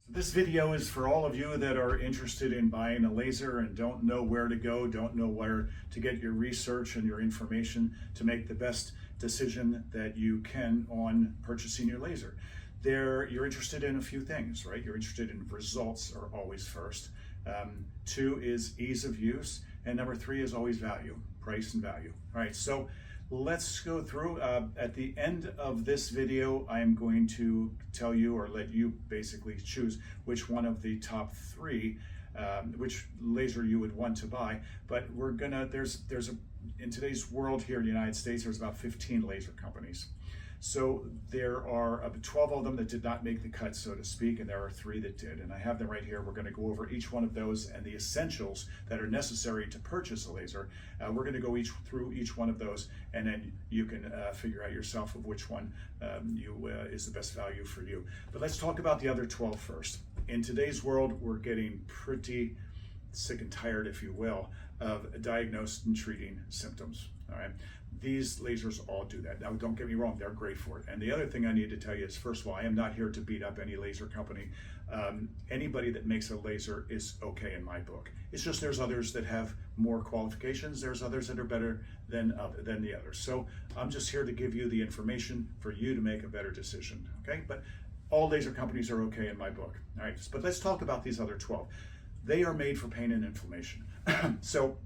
This video is for all of you that are interested in buying a laser and don't know where to go, don't know where to get your research and your information to make the best decision that you can on purchasing your laser. You're interested in a few things, right? You're interested in results are always first. Two is ease of use. And number three is always value, price and value. All right, so let's go through. At the end of this video, I am going to tell you or let you basically choose which one of the top three, which laser you would want to buy. But we're gonna, in today's world here in the United States, there's about 15 laser companies. So there are 12 of them that did not make the cut, so to speak, and there are 3 that did. And I have them right here. We're going to go over each one of those and the essentials that are necessary to purchase a laser. We're going to go through each one of those, and then you can figure out yourself of which one is the best value for you. But let's talk about the other 12 first. In today's world, we're getting pretty sick and tired, if you will, of diagnosing and treating symptoms. All right. These lasers all do that. Now, don't get me wrong, they're great for it. And the other thing I need to tell you is, first of all, I am not here to beat up any laser company. Anybody that makes a laser is okay in my book. It's just there's others that have more qualifications. There's others that are better than the others. So I'm just here to give you the information for you to make a better decision, okay? But all laser companies are okay in my book. All right, but let's talk about these other 12. They are made for pain and inflammation. So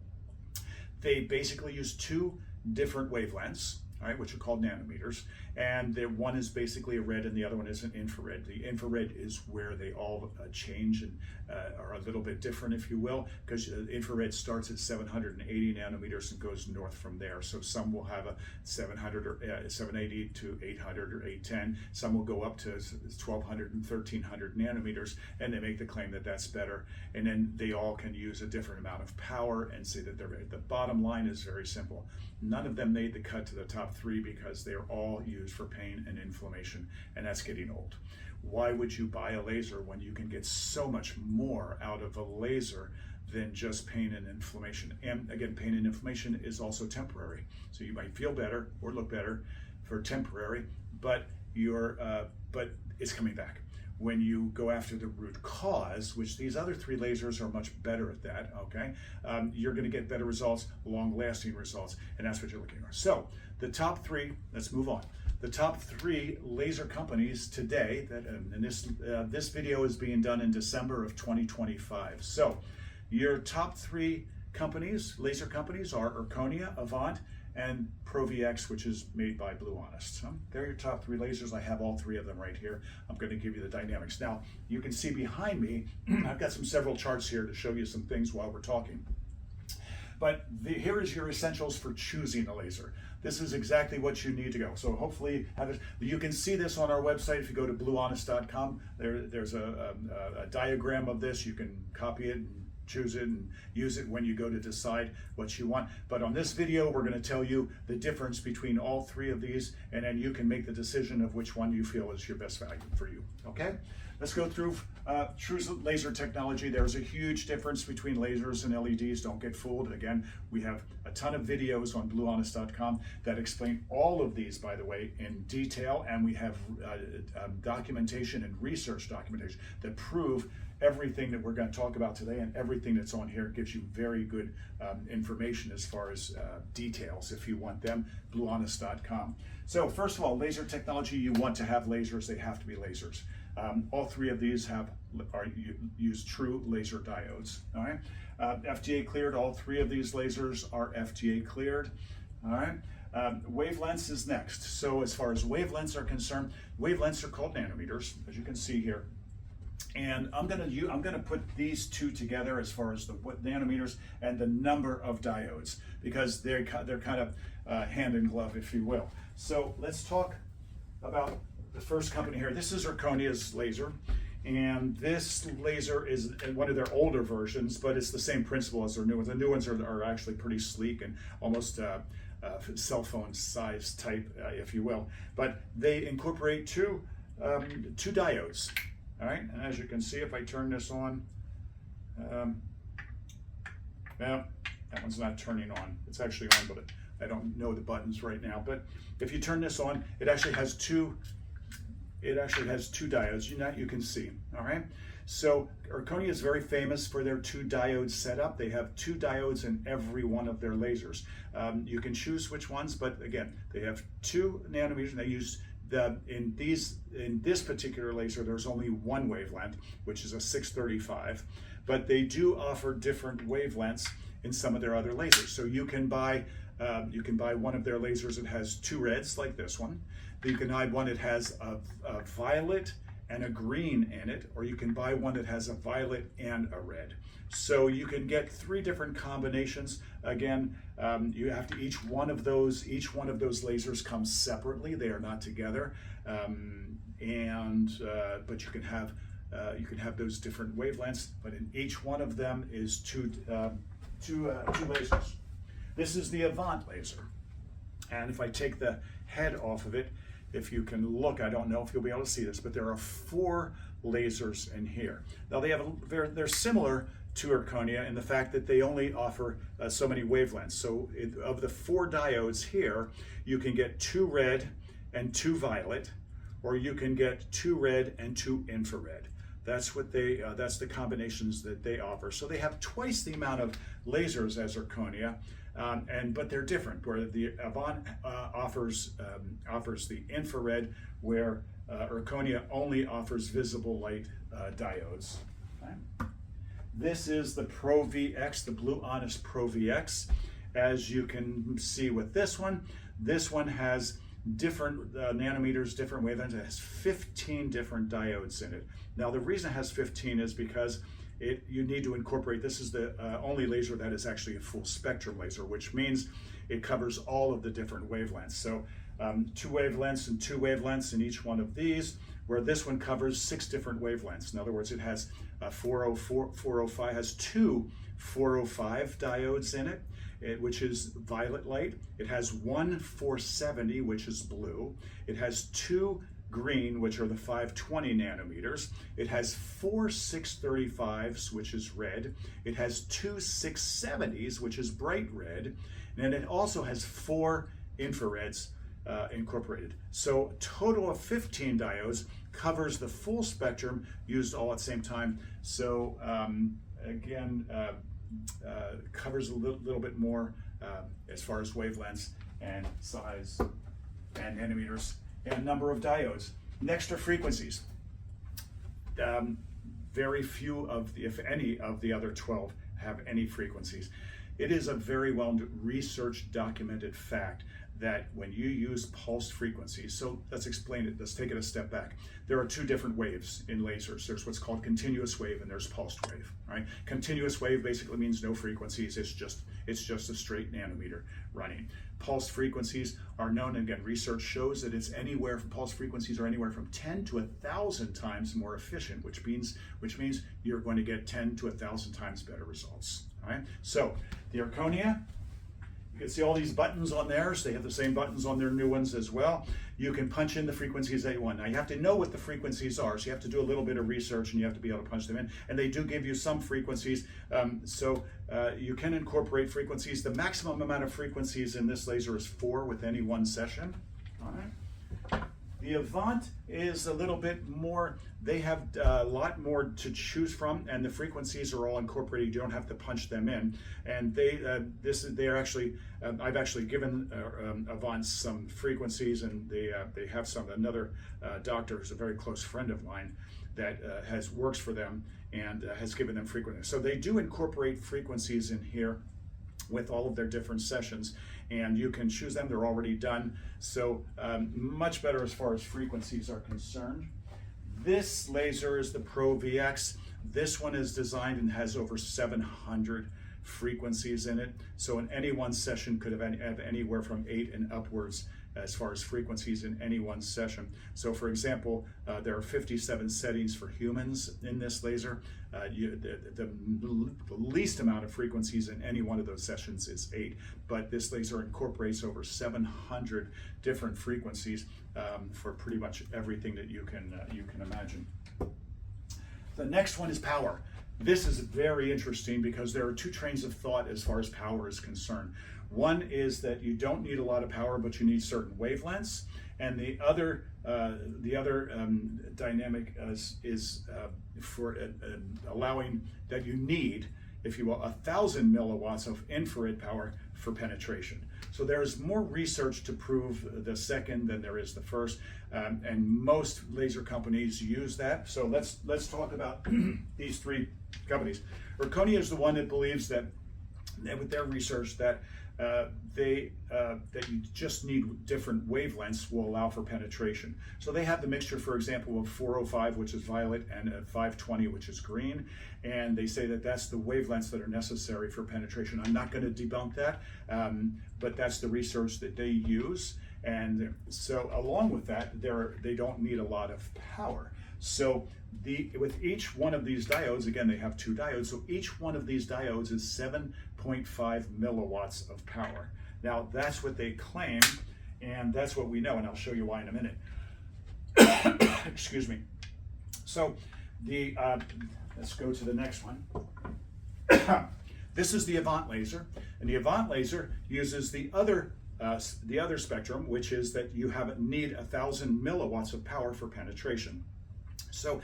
they basically use 2 different wavelengths, all right, which are called nanometers, and one is basically a red and the other one is an infrared. The infrared is where they all change and are a little bit different, if you will, because infrared starts at 780 nanometers and goes north from there. So some will have a 700 or 780 to 800 or 810. Some will go up to 1200 and 1300 nanometers, and they make the claim that that's better. And then they all can use a different amount of power and say that the bottom line is very simple. None of them made the cut to the top 3 because they're all used for pain and inflammation, and that's getting old. Why would you buy a laser when you can get so much more out of a laser than just pain and inflammation? And again, pain and inflammation is also temporary. So you might feel better or look better for temporary, but it's coming back. When you go after the root cause, which these other 3 lasers are much better at that, okay? You're gonna get better results, long-lasting results, and that's what you're looking for. So the top 3, let's move on. The top 3 laser companies today, and this video is being done in December of 2025. So your top 3 companies, laser companies, are Erchonia, Avant, and ProVX, which is made by Blue Honest. They're your top 3 lasers. I have all 3 of them right here. I'm going to give you the dynamics. Now, you can see behind me, I've got several charts here to show you some things while we're talking. But here is your essentials for choosing a laser. This is exactly what you need to go. So hopefully, you can see this on our website. If you go to bluehonest.com, there's a diagram of this. You can copy it and choose it and use it when you go to decide what you want. But on this video, we're going to tell you the difference between all 3 of these, and then you can make the decision of which one you feel is your best value for you, okay? Let's go through true laser technology. There's a huge difference between lasers and LEDs. Don't get fooled. Again, we have a ton of videos on bluehonest.com that explain all of these, by the way, in detail, and we have documentation and research documentation that prove everything that we're going to talk about today, and everything that's on here gives you very good information as far as details if you want them, bluehonest.com. So first of all, laser technology, you want to have lasers. They have to be lasers. All 3 of these use true laser diodes. All right, FDA cleared. All 3 of these lasers are FDA cleared. All right, wavelengths is next. So as far as wavelengths are concerned, wavelengths are called nanometers, as you can see here. And I'm gonna put these 2 together as far as the nanometers and the number of diodes, because they're kind of hand in glove, if you will. So let's talk about the first company here. This is Erchonia's laser, and this laser is in one of their older versions, but it's the same principle as their new ones. The new ones are actually pretty sleek and almost cell phone size type, if you will. But they incorporate two diodes. All right, and as you can see, if I turn this on, well, that one's not turning on. It's actually on, but I don't know the buttons right now. But if you turn this on, it actually has 2 it actually has two diodes, you can see, all right? So Erchonia is very famous for their two diode setup. They have two diodes in every one of their lasers. You can choose which ones, but again, they have 2 nanometers, and they use in this particular laser, there's only one wavelength, which is a 635, but they do offer different wavelengths in some of their other lasers. So you can buy one of their lasers that has 2 reds like this one. You can buy one that has a violet and a green in it, or you can buy one that has a violet and a red. So you can get 3 different combinations. Again, you have to each one of those lasers comes separately; they are not together. But you can have those different wavelengths. But in each one of them is two lasers. This is the Avant laser, and if I take the head off of it, if you can look, I don't know if you'll be able to see this, but there are 4 lasers in here. Now they're similar to Erchonia in the fact that they only offer so many wavelengths. So of the 4 diodes here, you can get 2 red and 2 violet, or you can get 2 red and 2 infrared. That's what that's the combinations that they offer. So they have twice the amount of lasers as Erchonia. But they're different. Where the Avant offers the infrared, where Erchonia only offers visible light diodes. Okay. This is the Pro VX, the Blue Honest Pro VX. As you can see with this one has different nanometers, different wavelengths. It has 15 different diodes in it. Now the reason it has 15 is because you need to incorporate, this is the only laser that is actually a full spectrum laser, which means it covers all of the different wavelengths. So 2 wavelengths and 2 wavelengths in each one of these, where this one covers 6 different wavelengths. In other words, it has 405, has 2 405 diodes in it, which is violet light. It has 1 470, which is blue. It has 2 green, which are the 520 nanometers. It has 4 635s, which is red. It has 2 670s, which is bright red. And it also has 4 infrareds incorporated. So total of 15 diodes covers the full spectrum used all at the same time. So covers a little bit more as far as wavelengths and size and nanometers and number of diodes. Next are frequencies. Very few if any of the other 12 have any frequencies. It is a very well researched, documented fact that when you use pulsed frequencies, so let's explain it, let's take it a step back. There are 2 different waves in lasers. There's what's called continuous wave and there's pulsed wave, right? Continuous wave basically means no frequencies, it's just a straight nanometer running. Pulsed frequencies are known, and again, research shows that pulsed frequencies are anywhere from 10 to 1,000 times more efficient, which means you're going to get 10 to 1,000 times better results, all right? So the Erchonia, you can see all these buttons on there, so they have the same buttons on their new ones as well. You can punch in the frequencies that you want. Now you have to know what the frequencies are, so you have to do a little bit of research and you have to be able to punch them in. And they do give you some frequencies, so you can incorporate frequencies. The maximum amount of frequencies in this laser is 4 with any one session. All right. The Avant is a little bit more, they have a lot more to choose from, and the frequencies are all incorporated. You don't have to punch them in. And I've actually given Avant some frequencies, and they have another doctor who's a very close friend of mine that works for them and has given them frequencies. So they do incorporate frequencies in here with all of their different sessions, and you can choose them. They're already done, so much better as far as frequencies are concerned. This laser is the Pro VX. This one is designed and has over 700 frequencies in it, so in any one session could have anywhere from 8 and upwards as far as frequencies in any one session. So for example, there are 57 settings for humans in this laser. The least amount of frequencies in any one of those sessions is 8, but this laser incorporates over 700 different frequencies for pretty much everything that you can imagine. The next one is power. This is very interesting because there are 2 trains of thought as far as power is concerned. One is that you don't need a lot of power, but you need certain wavelengths. And the other dynamic is for allowing that you need, if you will, 1,000 milliwatts of infrared power for penetration. So there's more research to prove the second than there is the first, and most laser companies use that. So let's talk about these three companies. Erchonia is the one that believes that with their research that that you just need different wavelengths will allow for penetration. So they have the mixture, for example, of 405, which is violet, and 520, which is green, and they say that that's the wavelengths that are necessary for penetration. I'm not going to debunk that, but that's the research that they use. And so along with that, they don't need a lot of power. So with each one of these diodes, again, they have two diodes, so each one of these diodes is 7.5 milliwatts of power. Now, that's what they claim, and that's what we know, and I'll show you why in a minute. Excuse me. So let's go to the next one. This is the Avant laser, and the Avant laser uses the other spectrum, which is that you need 1,000 milliwatts of power for penetration. So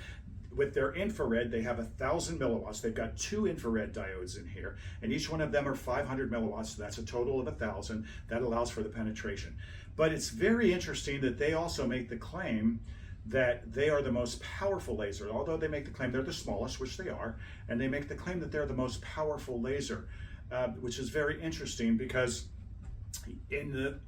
with their infrared, they have 1,000 milliwatts. They've got two infrared diodes in here, and each one of them are 500 milliwatts, so that's a total of 1,000. That allows for the penetration. But it's very interesting that they also make the claim that they are the most powerful laser. Although they make the claim they're the smallest, which they are, and they make the claim that they're the most powerful laser, which is very interesting because in the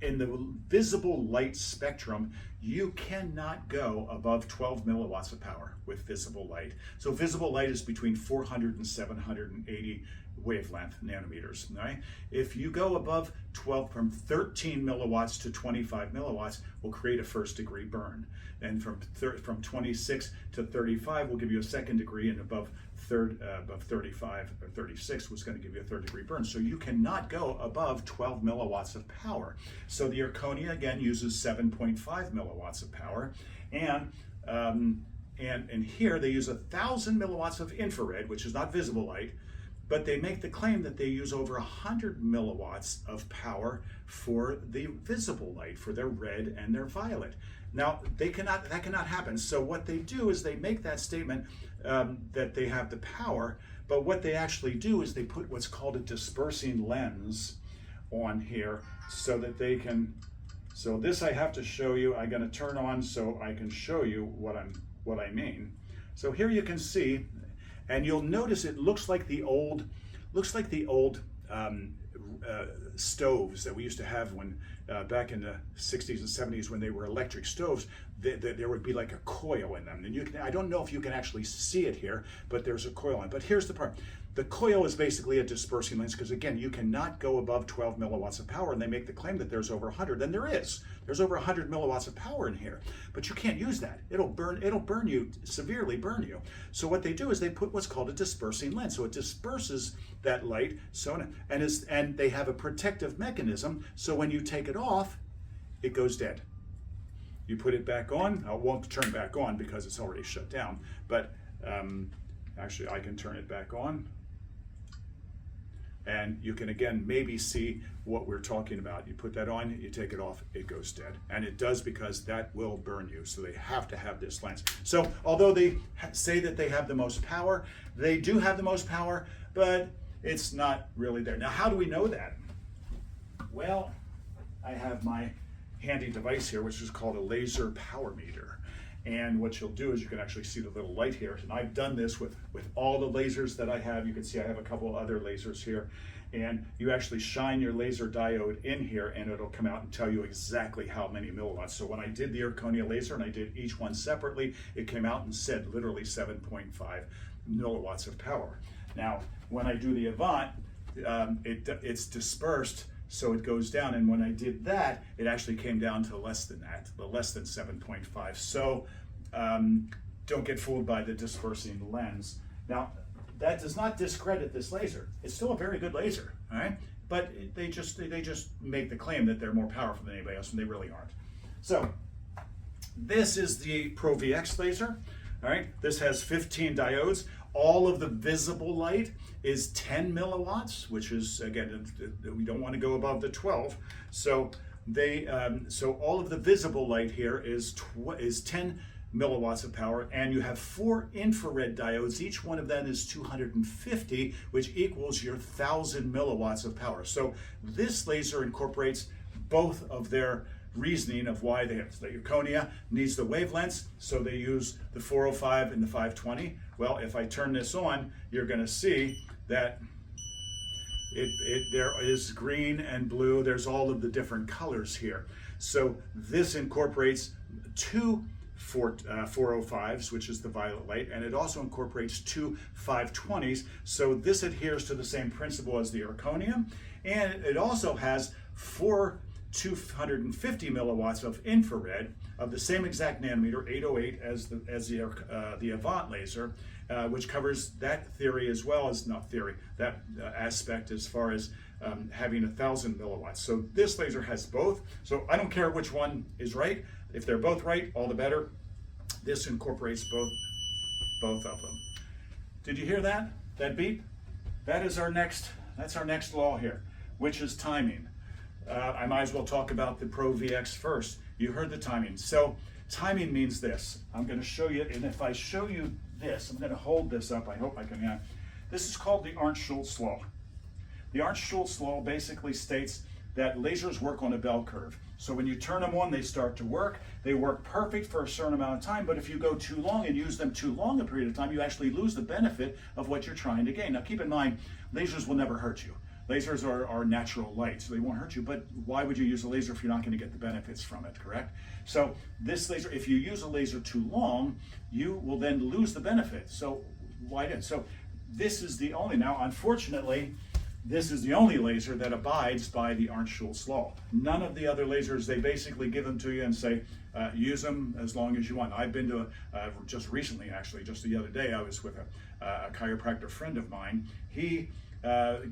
visible light spectrum, you cannot go above 12 milliwatts of power with visible light. So visible light is between 400 and 780 wavelength nanometers. Right? If you go above 12, from 13 milliwatts to 25 milliwatts, will create a first degree burn. And from 26 to 35 will give you a second degree, and above 35 or 36 was going to give you a third degree burn. So you cannot go above 12 milliwatts of power. So the Erchonia again uses 7.5 milliwatts of power, and here they use 1,000 milliwatts of infrared, which is not visible light, but they make the claim that they use over 100 milliwatts of power for the visible light, for their red and their violet. Now, that cannot happen. So what they do is they make that statement that they have the power, but what they actually do is they put what's called a dispersing lens on here so that they can, so this I have to show you. I'm going to turn on so I can show you what I mean. So here you can see, and you'll notice it looks like the old stoves that we used to have when back in the 60s and 70s when they were electric stoves. There would be like a coil in them, and I don't know if you can actually see it here, but there's a coil in it. But here's the part. The coil is basically a dispersing lens because, again, you cannot go above 12 milliwatts of power, and they make the claim that there's over 100, and there's over 100 milliwatts of power in here, but you can't use that. It'll burn you, severely burn you. So what they do is they put what's called a dispersing lens, so it disperses that light, and they have a protective mechanism, so when you take it off, it goes dead. You put it back on. I won't turn back on because it's already shut down, but actually I can turn it back on. And you can again maybe see what we're talking about. You put that on, you take it off, it goes dead. And it does because that will burn you. So they have to have this lens. So although they say that they have the most power, they do have the most power, but it's not really there. Now, how do we know that? Well, I have my handy device here, which is called a laser power meter. And what you'll do is you can actually see the little light here. And I've done this with all the lasers that I have. You can see I have a couple other lasers here. And you actually shine your laser diode in here and it'll come out and tell you exactly how many milliwatts. So when I did the Erchonia laser and I did each one separately, it came out and said literally 7.5 milliwatts of power. Now, when I do the Avant, it's dispersed, so it goes down, and when I did that, it actually came down to less than that, less than 7.5. So don't get fooled by the dispersing lens. Now, that does not discredit this laser. It's still a very good laser, all right? But they just make the claim that they're more powerful than anybody else, and they really aren't. So this is the Pro VX laser, all right? This has 15 diodes. All of the visible light is 10 milliwatts, which is, again, we don't want to go above the 12. So so all of the visible light here is 10 milliwatts of power, and you have 4 infrared diodes. Each one of them is 250, which equals your 1,000 milliwatts of power. So this laser incorporates both of their reasoning of why they have the Erchonia needs the wavelengths, so they use the 405 and the 520. Well, if I turn this on, you're going to see that there is green and blue. There's all of the different colors here. So this incorporates 2 405s, which is the violet light, and it also incorporates 2 520s. So this adheres to the same principle as the Erchonia, and it also has 4 250 milliwatts of infrared of the same exact nanometer, 808, as the Avant laser, which covers that theory as well as, not theory, that aspect as far as having 1,000 milliwatts. So this laser has both. So I don't care which one is right. If they're both right, all the better. This incorporates both of them. Did you hear that? That beep? That's our next law here, which is timing. I might as well talk about the Pro VX first. You heard the timing. So timing means this. I'm going to show you, and if I show you this, I'm going to hold this up. I hope I can. Yeah. This is called the Arndt-Schultz law. The Arndt-Schultz law basically states that lasers work on a bell curve. So when you turn them on, they start to work. They work perfect for a certain amount of time, but if you go too long and use them too long a period of time, you actually lose the benefit of what you're trying to gain. Now keep in mind, lasers will never hurt you. Lasers are natural light, so they won't hurt you, but why would you use a laser if you're not going to get the benefits from it, correct? So this laser, if you use a laser too long, you will then lose the benefit. So why did? So this is the only, now unfortunately, this is the only laser that abides by the Arndt-Schultz law. None of the other lasers, they basically give them to you and say, use them as long as you want. I've been to, just recently actually, just the other day, I was with a chiropractor friend of mine. He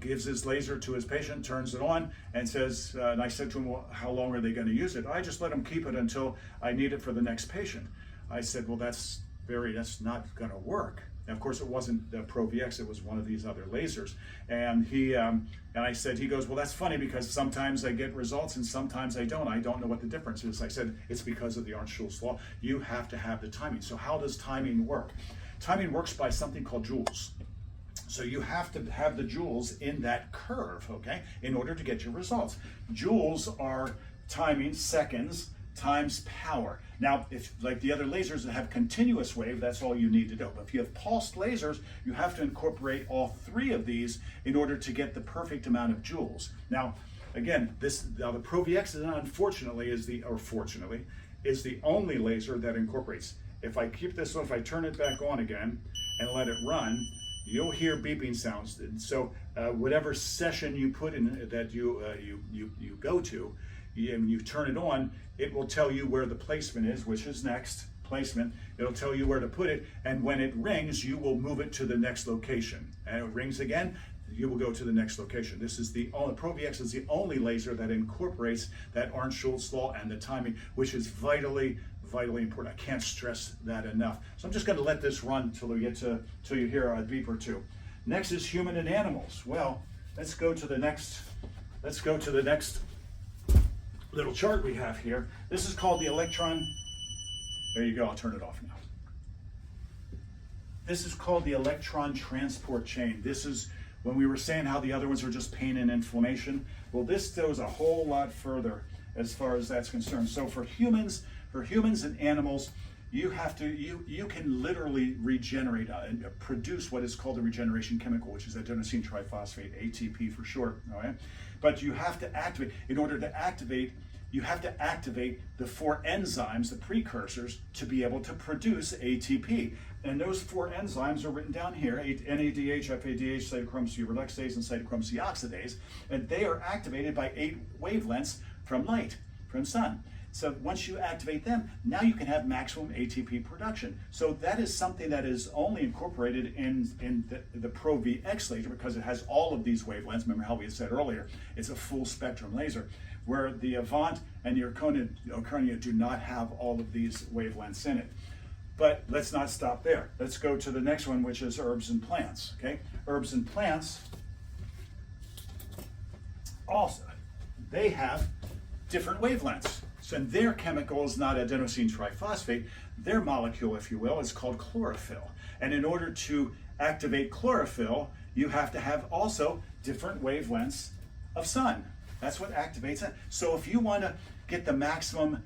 gives his laser to his patient, turns it on, and says, and I said to him, well, how long are they going to use it? I just let them keep it until I need it for the next patient. I said, well, that's not going to work. And of course, it wasn't the Pro VX, it was one of these other lasers. And I said, he goes, well, that's funny because sometimes I get results and sometimes I don't. I don't know what the difference is. I said, it's because of the Arndt-Schultz law. You have to have the timing. So how does timing work? Timing works by something called joules. So you have to have the joules in that curve, okay, in order to get your results. Joules are timing, seconds, times power. Now, if like the other lasers that have continuous wave, that's all you need to do. But if you have pulsed lasers, you have to incorporate all 3 of these in order to get the perfect amount of joules. Now, again, the Pro VX, unfortunately, is the only laser that incorporates. If I keep this on, if I turn it back on again and let it run, you'll hear beeping sounds. So whatever session you put in that you go to, and you turn it on, it will tell you where the placement is, which is next placement. It'll tell you where to put it, and when it rings, you will move it to the next location. And it rings again, you will go to the next location. This is the only, Pro VX is the only laser that incorporates that Arndt-Schultz law and the timing, which is vitally important. I can't stress that enough. So I'm just going to let this run till you hear a beep or two. Next is human and animals. Well, let's go to the next little chart we have here. This is called the electron. There you go. I'll turn it off now. This is called the electron transport chain. This is when we were saying how the other ones are just pain and inflammation. Well, this goes a whole lot further as far as that's concerned. So for humans and animals, you can literally regenerate and produce what is called a regeneration chemical, which is adenosine triphosphate, ATP for short. All right, but you have to activate. In order to activate, you have to activate the 4 enzymes, the precursors, to be able to produce ATP. And those 4 enzymes are written down here: NADH, FADH, cytochrome C reductase, and cytochrome C oxidase, and they are activated by 8 wavelengths from light, from sun. So once you activate them, now you can have maximum ATP production. So that is something that is only incorporated in the Pro VX laser because it has all of these wavelengths. Remember how we had said earlier, it's a full spectrum laser, where the Avant and the Erchonia do not have all of these wavelengths in it. But let's not stop there. Let's go to the next one, which is herbs and plants. Okay, herbs and plants also, they have different wavelengths. So their chemical is not adenosine triphosphate. Their molecule, if you will, is called chlorophyll. And in order to activate chlorophyll, you have to have also different wavelengths of sun. That's what activates it. So if you want to get the maximum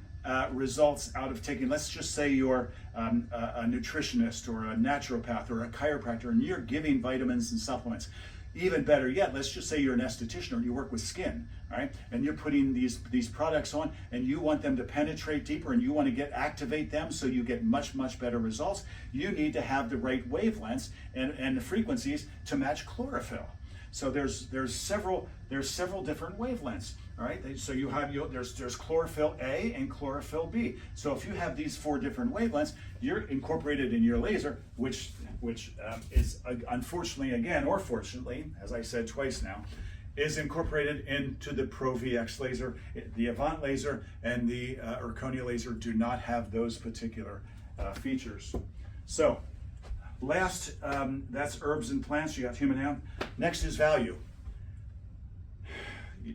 results out of taking, let's just say you're a nutritionist or a naturopath or a chiropractor and you're giving vitamins and supplements. Even better yet, let's just say you're an esthetician or you work with skin, all right? And you're putting these products on and you want them to penetrate deeper and you want to activate them so you get much, much better results. You need to have the right wavelengths and the frequencies to match chlorophyll. So there's several different wavelengths. All right. So there's chlorophyll A and chlorophyll B. So if you have these 4 different wavelengths, you're incorporated in your laser, which is unfortunately again or fortunately, as I said twice now, is incorporated into the Pro VX laser. The Avant laser and the Erchonia laser do not have those particular features. So. Last, that's herbs and plants. You got human hand. Next is value.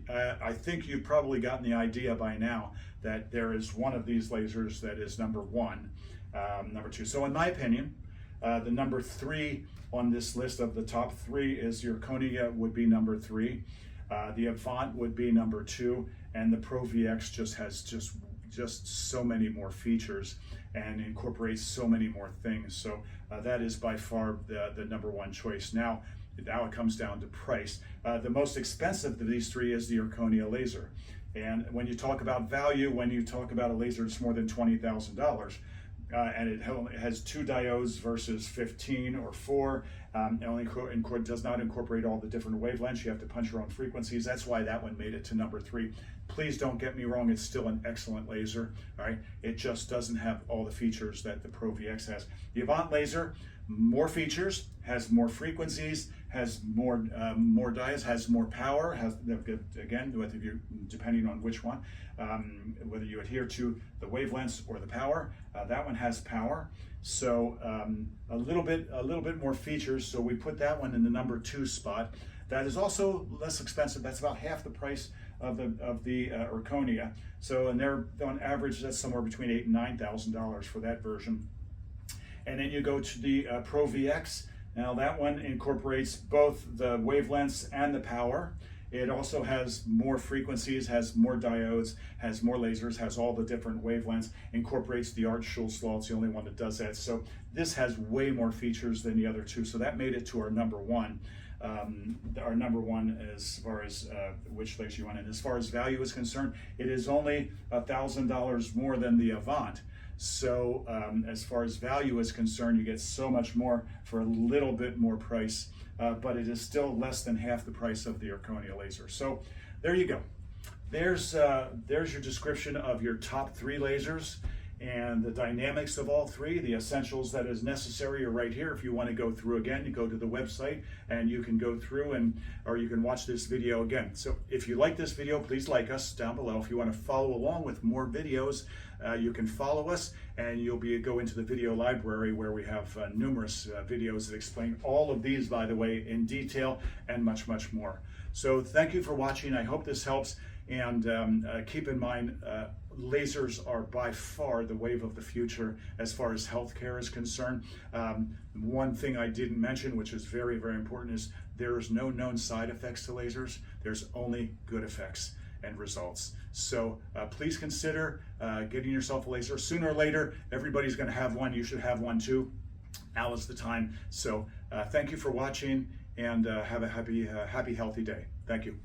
I think you've probably gotten the idea by now that there is one of these lasers that is number 1, number 2. So in my opinion, the number 3 on this list of the top 3 is the Erchonia would be number 3. The Avant would be number 2, and the Pro VX has just so many more features and incorporates so many more things. So that is by far the number 1 choice. Now it comes down to price. The most expensive of these 3 is the Erchonia laser. And when you talk about value, when you talk about a laser that's more than $20,000, and it has 2 diodes versus 15 or 4, it does not incorporate all the different wavelengths. You have to punch your own frequencies. That's why that one made it to number 3. Please don't get me wrong, it's still an excellent laser, all right? It just doesn't have all the features that the Pro VX has. The Avant laser, more features, has more frequencies, has more diodes, has more power, has, again, depending on which one, whether you adhere to the wavelengths or the power, that one has power. So a little bit more features. So we put that one in the number 2 spot. That is also less expensive. That's about half the price of the Erchonia. So, and they're on average, that's somewhere between $8,000 and $9,000 for that version. And then you go to the Pro VX. Now that one incorporates both the wavelengths and the power. It also has more frequencies, has more diodes, has more lasers, has all the different wavelengths, incorporates the Schultz law. It's the only one that does that. So this has way more features than the other 2. So that made it to our number 1. Our number 1 as far as which laser you want. And as far as value is concerned, it is only $1,000 more than the Avant. So as far as value is concerned, you get so much more for a little bit more price, but it is still less than half the price of the Erchonia laser. So there you go. There's your description of your top 3 lasers and the dynamics of all 3. The essentials that is necessary are right here. If you want to go through again, you go to the website and you can go through or you can watch this video again. So if you like this video, please like us down below. If you want to follow along with more videos, you can follow us and you'll go into the video library where we have numerous videos that explain all of these, by the way, in detail and much, much more. So thank you for watching. I hope this helps. And keep in mind, lasers are by far the wave of the future as far as healthcare is concerned. One thing I didn't mention, which is very, very important, is there is no known side effects to lasers. There's only good effects and results. So please consider getting yourself a laser. Sooner or later, everybody's going to have one. You should have one too. Now is the time. So thank you for watching and have a happy, healthy day. Thank you.